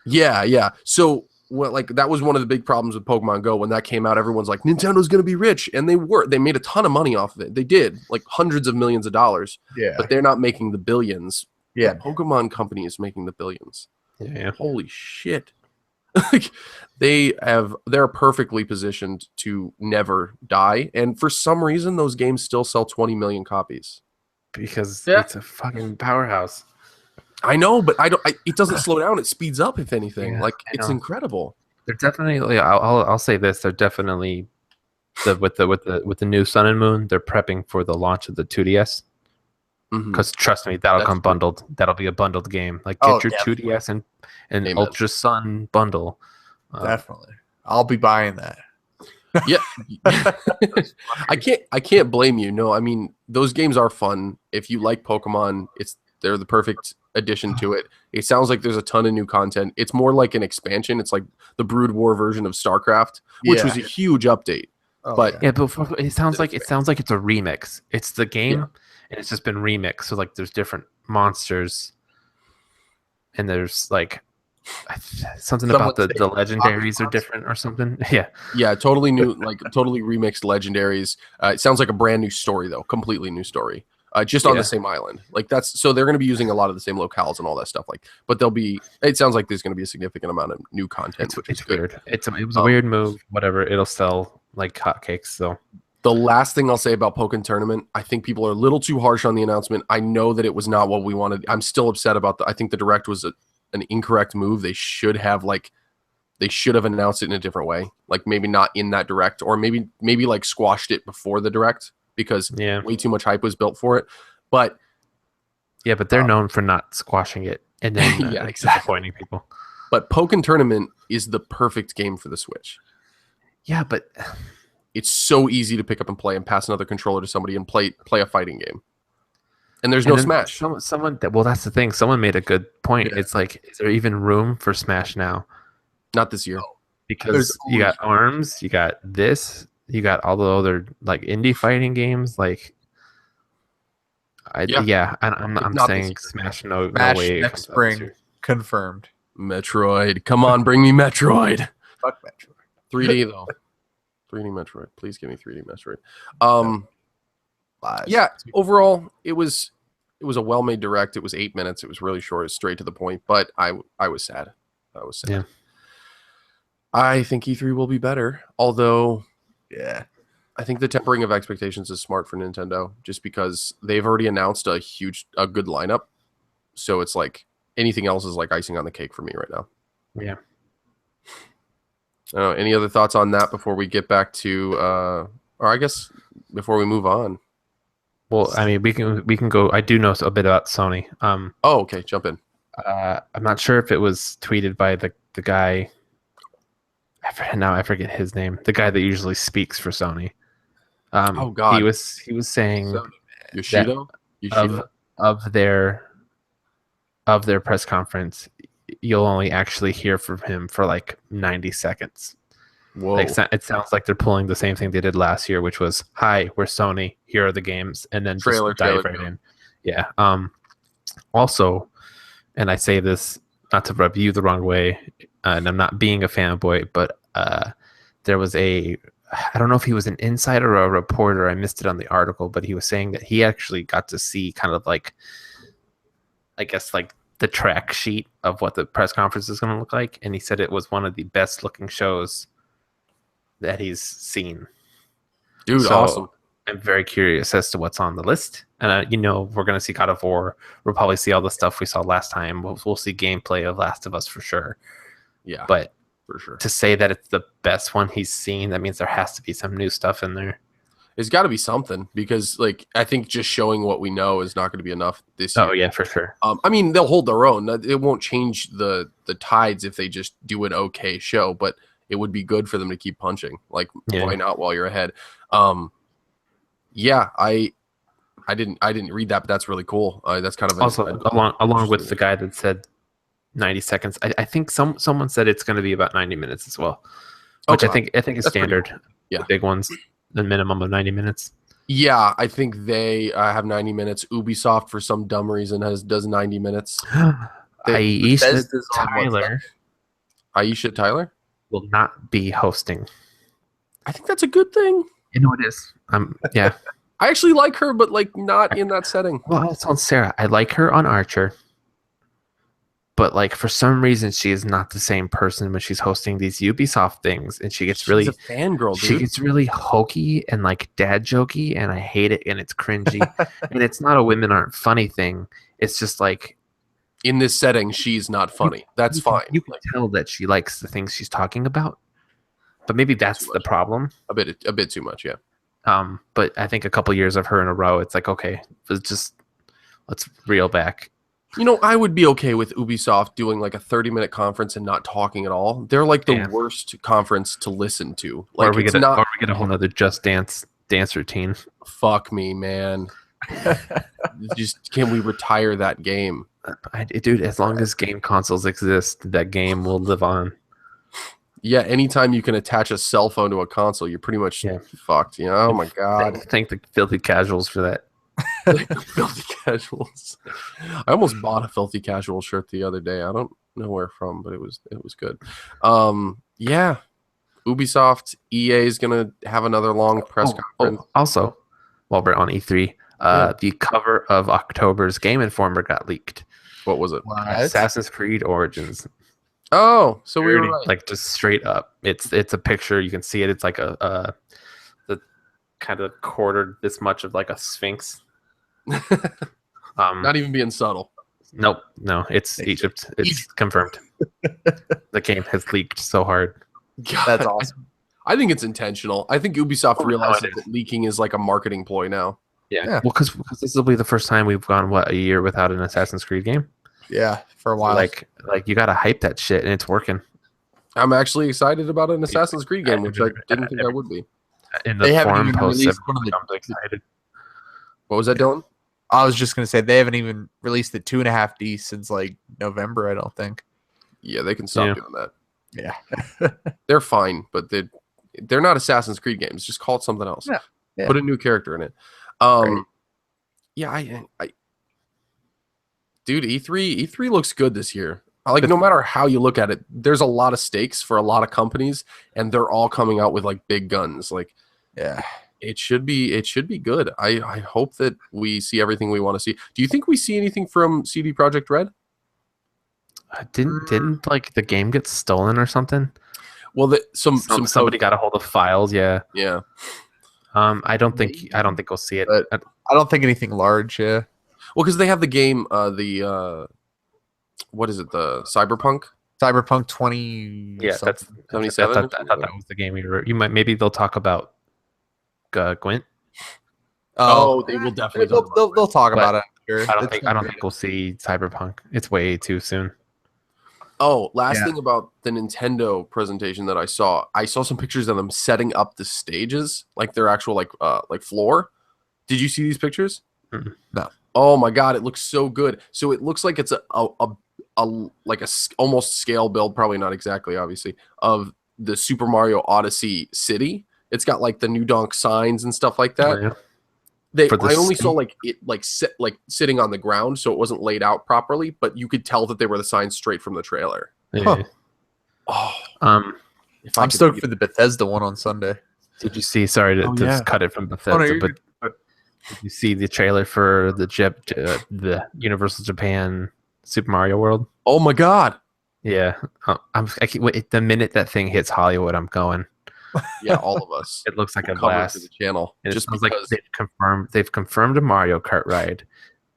Yeah. So that was one of the big problems with Pokemon Go. When that came out, everyone's like, Nintendo's going to be rich. And they made a ton of money off of it. They did, like hundreds of millions of dollars. Yeah. But they're not making the billions. Yeah. The Pokemon company is making the billions. Yeah. Holy shit. Like they're perfectly positioned to never die, and for some reason those games still sell 20 million copies. Because Yeah. it's a fucking powerhouse. I know, but it doesn't slow down. It speeds up, if anything. Yeah, Like I it's know. incredible. They're definitely. I'll say this. They're definitely with the new Sun and Moon. They're prepping for the launch of the 2DS. Mhm. Because trust me, that'll That's come true. bundled. That'll be a bundled game. Like Oh, get your definitely. 2DS and Amen. Ultra Sun bundle. Definitely. I'll be buying that. Yeah. I can't blame you. No, I mean those games are fun. If you like Pokemon, they're the perfect addition to it. It sounds like there's a ton of new content. It's more like an expansion. It's like the Brood War version of StarCraft, which was a huge update. Oh, but Yeah, but it sounds like it's a remix. It's the game, Yeah. and it's just been remixed. So like, there's different monsters, and there's like something about the legendaries are different or something. Yeah, totally new, like totally remixed legendaries. It sounds like a brand new story though, completely new story. Just on the same island. Like so they're going to be using a lot of the same locales and all that stuff. Like, but it sounds like there's going to be a significant amount of new content, which is good. Weird. It was a weird move. Whatever, it'll sell like hotcakes. So the last thing I'll say about Pokken Tournament, I think people are a little too harsh on the announcement. I know that it was not what we wanted. I'm still upset about I think the direct was an incorrect move. They should have announced it in a different way. Like maybe not in that direct, or maybe like squashed it before the direct, because way too much hype was built for it. But but they're known for not squashing it and then disappointing people. But Pokken Tournament is the perfect game for the Switch. Yeah, but it's so easy to pick up and play and pass another controller to somebody and play a fighting game. And there's no Smash. That's the thing. Someone made a good point. Yeah. It's like, is there even room for Smash now? Not this year. Because you got ARMS, you got this, you got all the other like indie fighting games. Like, I'm saying Smash. No way. Next spring, confirmed. Metroid, come on, bring me Metroid. Fuck Metroid. 3D though. 3D Metroid. Please give me 3D Metroid. Yeah, overall, it was a well-made direct. It was 8 minutes. It was really short. It was straight to the point. But I was sad. Yeah. I think E3 will be better. Although, yeah, I think the tempering of expectations is smart for Nintendo, just because they've already announced a good lineup. So it's like anything else is like icing on the cake for me right now. Yeah. Any other thoughts on that before we get back to, or I guess before we move on? Well, I mean, we can go. I do know a bit about Sony. Okay, jump in. I'm not sure if it was tweeted by the guy. I forget his name. The guy that usually speaks for Sony. Oh God, he was saying Yoshida of their press conference, you'll only actually hear from him for like 90 seconds. Whoa. Like, it sounds like they're pulling the same thing they did last year, which was, "Hi, we're Sony. Here are the games," and then just dive right in. Yeah. Also, and I say this not to rub you the wrong way, and I'm not being a fanboy, but there was I don't know if he was an insider or a reporter. I missed it on the article, but he was saying that he actually got to see kind of like, I guess, like the track sheet of what the press conference is going to look like, and he said it was one of the best looking shows that he's seen. Dude, so awesome. I'm very curious as to what's on the list. And we're going to see God of War. We'll probably see all the stuff we saw last time. We'll see gameplay of Last of Us for sure. Yeah, but for sure, to say that it's the best one he's seen, that means there has to be some new stuff in there. There's got to be something, because like I think just showing what we know is not going to be enough this year. Oh yeah, for sure. I mean, they'll hold their own. It won't change the tides if they just do an okay show, but it would be good for them to keep punching. Like, why not while you're ahead? Yeah, I didn't read that, but that's really cool. That's kind of also along with the guy that said 90 seconds. I think someone said it's going to be about 90 minutes as well, which I think is standard. Cool. Yeah, the big ones, the minimum of 90 minutes. Yeah, I think they have 90 minutes. Ubisoft, for some dumb reason, does 90 minutes. Aisha Tyler will not be hosting. I think that's a good thing. You know it is. Yeah. I actually like her, but like not in that setting. Well, it's on Sarah. I like her on Archer. but like for some reason she is not the same person when she's hosting these Ubisoft things, and she gets She's really a fangirl, she dude. gets really hokey and like dad jokey, and I hate it, and it's cringy. And it's not a women aren't funny thing. It's just like In this setting, she's not funny. That's fine. You can Like, tell that she likes the things she's talking about, but maybe that's the problem. a bit too much, yeah. But I think a couple years of her in a row, it's like, okay, let's reel back. You know, I would be okay with Ubisoft doing like a 30-minute conference and not talking at all. They're like the worst conference to listen to. Like, or we get a whole other Just Dance routine. Fuck me, man. Just can we retire that game? Dude, as long as game consoles exist, that game will live on. Yeah, anytime you can attach a cell phone to a console, you're pretty much fucked. You know? Oh my god! Thank the filthy casuals for that. Filthy casuals. I almost bought a filthy casual shirt the other day. I don't know where from, but it was good. Yeah, Ubisoft, EA is gonna have another long press conference. Also, while we're on E3, the cover of October's Game Informer got leaked. What was it? Assassin's Creed Origins. Oh, so we were right. Like just straight up. It's a picture. You can see it. It's like the kind of quartered this much of like a sphinx. Not even being subtle. Nope. No, it's Egypt. It's confirmed. The game has leaked so hard. God, that's awesome. I think it's intentional. I think Ubisoft realizes that leaking is like a marketing ploy now. Yeah. Well, because this will be the first time we've gone a year without an Assassin's Creed game. Yeah, for a while. Like you gotta hype that shit, and it's working. I'm actually excited about an Assassin's Creed game, which I didn't think I would be. In the forum post, I'm excited. What was that, Dylan? I was just gonna say they haven't even released the 2.5D since like November. I don't think. Yeah, they can stop doing that. Yeah, they're fine, but they're not Assassin's Creed games. Just call it something else. Yeah. Put a new character in it. Yeah, I dude, E3 looks good this year. Like, no matter how you look at it, there's a lot of stakes for a lot of companies, and they're all coming out with like big guns. Like, yeah, it should be good. I hope that we see everything we want to see. Do you think we see anything from CD Projekt Red? Didn't like the game get stolen or something? Well, somebody got a hold of files. Yeah. I don't think we'll see it. But I don't think anything large. Yeah. Well, because they have the game, what is it? The Cyberpunk 20. Yeah, that's 77. I thought that was the game maybe they'll talk about Gwent. Oh, they will definitely. They'll talk about it. Sure. I don't think we'll see Cyberpunk. It's way too soon. Oh, last thing about the Nintendo presentation that I saw some pictures of them setting up the stages, like their actual like floor. Did you see these pictures? No. Oh my god, it looks so good. So it looks like it's a almost scale build, probably not exactly, obviously, of the Super Mario Odyssey city. It's got like the New Donk signs and stuff like that. Oh, yeah. I only saw sitting on the ground, so it wasn't laid out properly, but you could tell that they were the signs straight from the trailer. Yeah. Oh, I'm stoked for the Bethesda one on Sunday. Did you see? Sorry to just cut it from Bethesda, but did you see the trailer for the Universal Japan Super Mario World? Oh my god! Yeah, I can't wait. The minute that thing hits Hollywood, I'm going. Yeah, all of us. It looks like a blast. For the channel. And just like they've confirmed a Mario Kart ride,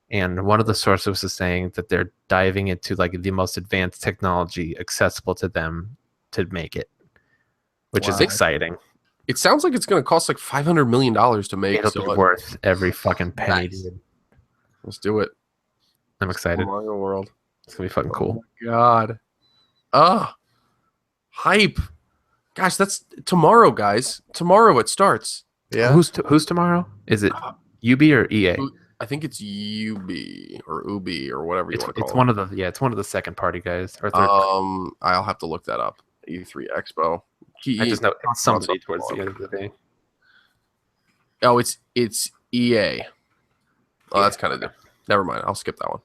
and one of the sources is saying that they're diving into like the most advanced technology accessible to them to make it, which is exciting. It sounds like it's going to cost like $500 million to make. It'll be worth every fucking penny. Nice. Dude. Let's do it. I'm excited. Mario World. It's gonna be fucking cool. Oh my god. Hype. Gosh, that's tomorrow, guys. Tomorrow it starts. Yeah. Who's tomorrow? Is it UB or EA? I think it's UB or Ubi or whatever you want to call it. It's one of the second party guys or third. I'll have to look that up. E3 Expo. I just know it's somebody towards the end of the day. Oh, it's EA. Oh, that's kind of never mind. I'll skip that one.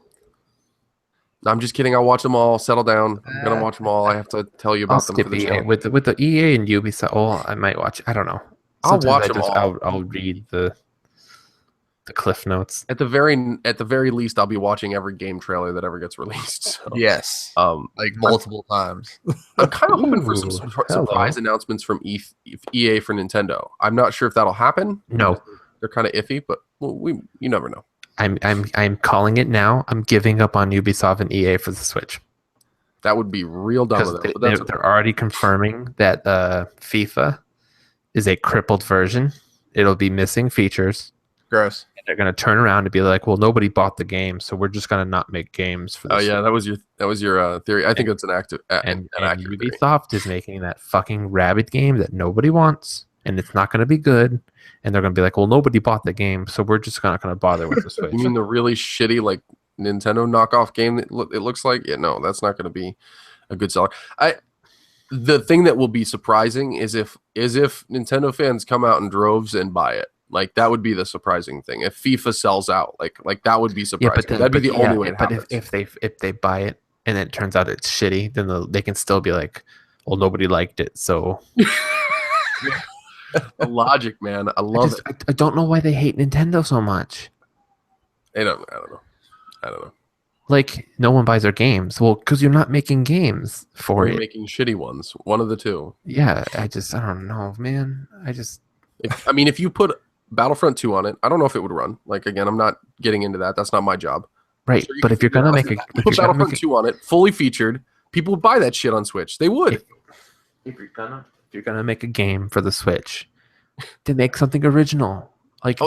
I'm just kidding. I'll watch them all. Settle down. I'm gonna watch them all. I have to tell you about them. Skip EA. With the EA and Ubisoft. Oh, I might watch. I don't know. I'll watch them all. I'll read the. the cliff notes. At the very least, I'll be watching every game trailer that ever gets released. So, Yes. Like multiple times. I'm kind of hoping for some Ooh, surprise announcements from EA for Nintendo. I'm not sure if that'll happen. No, They're kind of iffy, but you never know. I'm calling it now. I'm giving up on Ubisoft and EA for the Switch. That would be real dumb of them. Because they're already confirming that FIFA is a crippled version. It'll be missing features. Gross. And they're going to turn around and be like, "Well, nobody bought the game, so we're just going to not make games for." Oh yeah, that was your theory. I think it's an active and accurate theory. Ubisoft is making that fucking Rabbids game that nobody wants, and it's not going to be good. And they're going to be like, "Well, nobody bought the game, so we're just not going to bother with the Switch." You mean the really shitty like Nintendo knockoff game that it looks like? Yeah, no, that's not going to be a good seller. The thing that will be surprising is if Nintendo fans come out in droves and buy it. Like that would be the surprising thing. If FIFA sells out, like that would be surprising. That'd be the only way it happens. But if they buy it and it turns out it's shitty, then they can still be like, "Well, nobody liked it." So the logic, man, I love it. I don't know why they hate Nintendo so much. I don't know. Like no one buys their games. Well, because you're not making games for it. You're making shitty ones. One of the two. Yeah, I don't know, man. If you put Battlefront 2 on it, I don't know if it would run. Like again, I'm not getting into that. That's not my job. Right, sure but if you're gonna make put Battlefront 2 on it, fully featured, people would buy that shit on Switch. They would. If you're gonna make a game for the Switch, then make something original. Like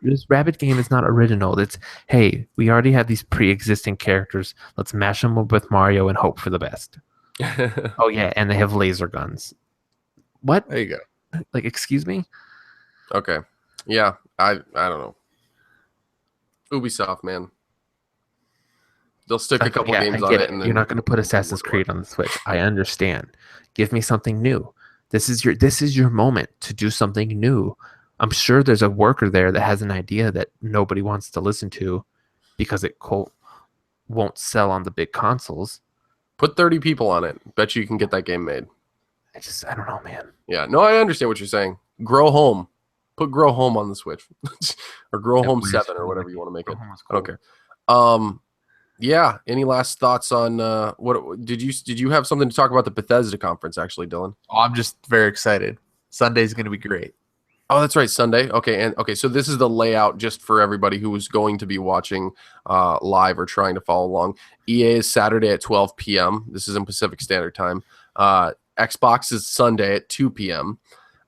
this Rabbit game is not original. It's hey, we already have these pre-existing characters. Let's mash them up with Mario and hope for the best. Oh yeah, and they have laser guns. What? There you go. Like, excuse me? Okay. Yeah, I don't know. Ubisoft, man. They'll stick a couple games on it. And you're not going to put Assassin's Creed on the Switch. I understand. Give me something new. This is your moment to do something new. I'm sure there's a worker there that has an idea that nobody wants to listen to because it won't sell on the big consoles. Put 30 people on it. Bet you can get that game made. I don't know, man. Yeah, no, I understand what you're saying. Grow Home. Put Grow Home on the Switch. Or Grow Home 7 or whatever you want to make it. Cool. I don't care. Yeah, any last thoughts on what did you have something to talk about the Bethesda conference actually, Dylan? Oh, I'm just very excited. Sunday's going to be great. Oh, that's right, Sunday. Okay, so this is the layout just for everybody who is going to be watching live or trying to follow along. EA is Saturday at 12 p.m. This is in Pacific Standard Time. Xbox is Sunday at 2 p.m.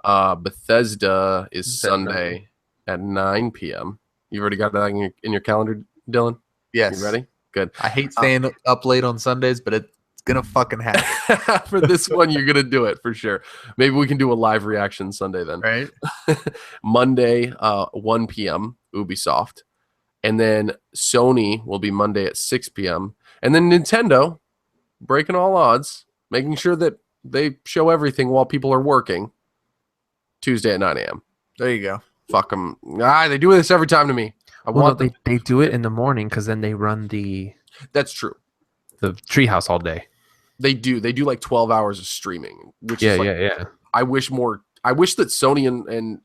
Bethesda is Sunday at 9 p.m. You've already got that in your calendar, Dylan? Yes. You ready? Good. I hate staying up late on Sundays, but it's gonna fucking happen. For this one, you're gonna do it for sure. Maybe we can do a live reaction Sunday then. Right. Monday, 1 p.m. Ubisoft, and then Sony will be Monday at 6 p.m. And then Nintendo, breaking all odds, making sure that they show everything while people are working. Tuesday at 9 a.m. There you go. Fuck them. They do this every time to me. They do it in the morning because then they run That's true. The treehouse all day. They do like 12 hours of streaming, which is yeah. I wish that Sony and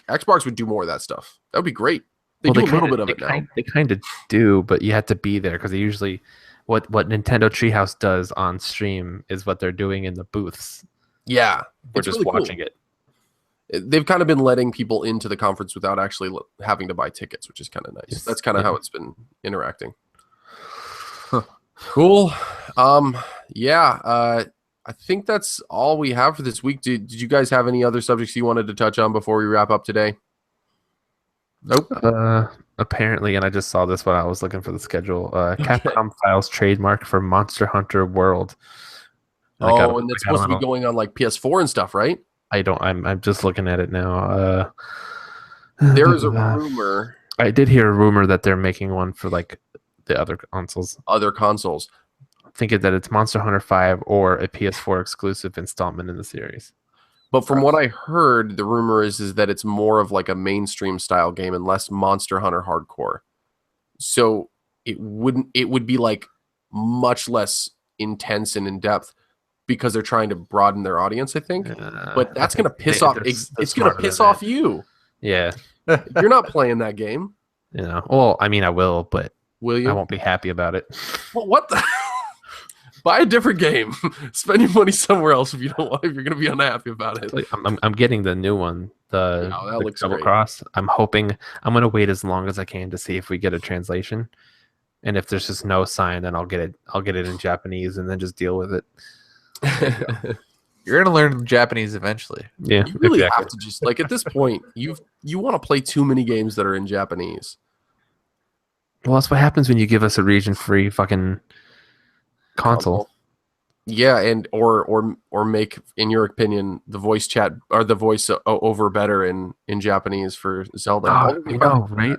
Xbox would do more of that stuff. That would be great. They do a little bit of it now. They kind of do, but you have to be there because they usually what Nintendo Treehouse does on stream is what they're doing in the booths. Yeah, we're just really watching it. They've kind of been letting people into the conference without actually having to buy tickets, which is kind of nice. That's kind of how it's been interacting. Huh. Cool. I think that's all we have for this week. Did you guys have any other subjects you wanted to touch on before we wrap up today? Nope. Apparently, and I just saw this when I was looking for the schedule. Capcom files trademark for Monster Hunter World. And that's supposed to be going on like PS4 and stuff, right? I'm just looking at it now. There is a rumor. I did hear a rumor that they're making one for like the other consoles. Thinking that it's Monster Hunter 5 or a PS4 exclusive installment in the series. But from what I heard, the rumor is that it's more of like a mainstream style game and less Monster Hunter hardcore. So it would be like much less intense and in depth because they're trying to broaden their audience, I think. But that's going to piss off. It's going to piss off you. Yeah. You're not playing that game. You know, well, I mean, I will, but Will you? I won't be happy about it. Well, what the? Buy a different game. Spend your money somewhere else if you don't want. If you're gonna be unhappy about it. Like, I'm getting the new one, Yeah, that the looks Double great. Cross. I'm hoping I'm gonna wait as long as I can to see if we get a translation, and if there's just no sign, then I'll get it. I'll get it in Japanese and then just deal with it. You're gonna learn Japanese eventually. Yeah, You really exactly. have to just like at this point, you want to play too many games that are in Japanese. Well, that's what happens when you give us a region-free fucking console. Yeah, and or make, in your opinion, the voice chat or the voice over better in Japanese for Zelda. Oh, I know, right?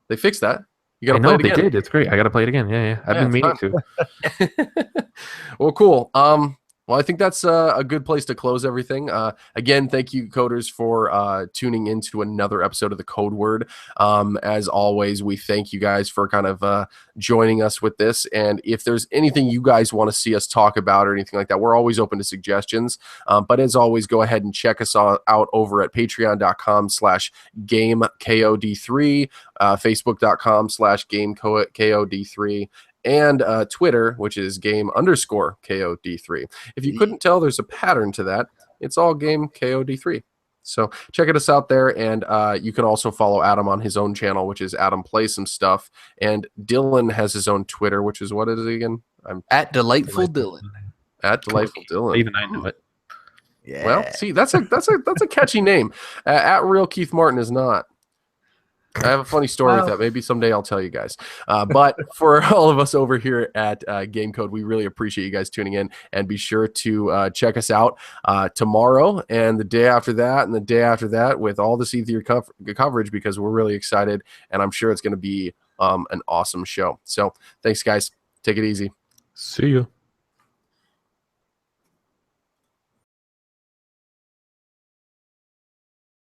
They fixed that. You I gotta play know it they again. did. It's great. I gotta play it again. Yeah, yeah. I've been meaning to. Well, cool. Well, I think that's a good place to close everything. Again, thank you, coders, for tuning into another episode of the Code Word. As always, we thank you guys for kind of joining us with this. And if there's anything you guys want to see us talk about or anything like that, we're always open to suggestions. But as always, go ahead and check us out over at patreon.com/GameKOD3, Facebook.com/GameKOD3. And Twitter, which is game_KOD3. If you couldn't tell, there's a pattern to that. It's all game KOD3. So check us out there, and you can also follow Adam on his own channel, which is Adam Plays Some Stuff. And Dylan has his own Twitter, which is, what is it again? I'm At Delightful Dylan. At Delightful Dylan. Even I know it. Yeah. Well, see, that's a catchy name. At Real Keith Martin is not. I have a funny story with that. Maybe someday I'll tell you guys. But for all of us over here at Game Code, we really appreciate you guys tuning in. And be sure to check us out tomorrow and the day after that and the day after that with all the C3 coverage, because we're really excited. And I'm sure it's going to be an awesome show. So thanks, guys. Take it easy. See you.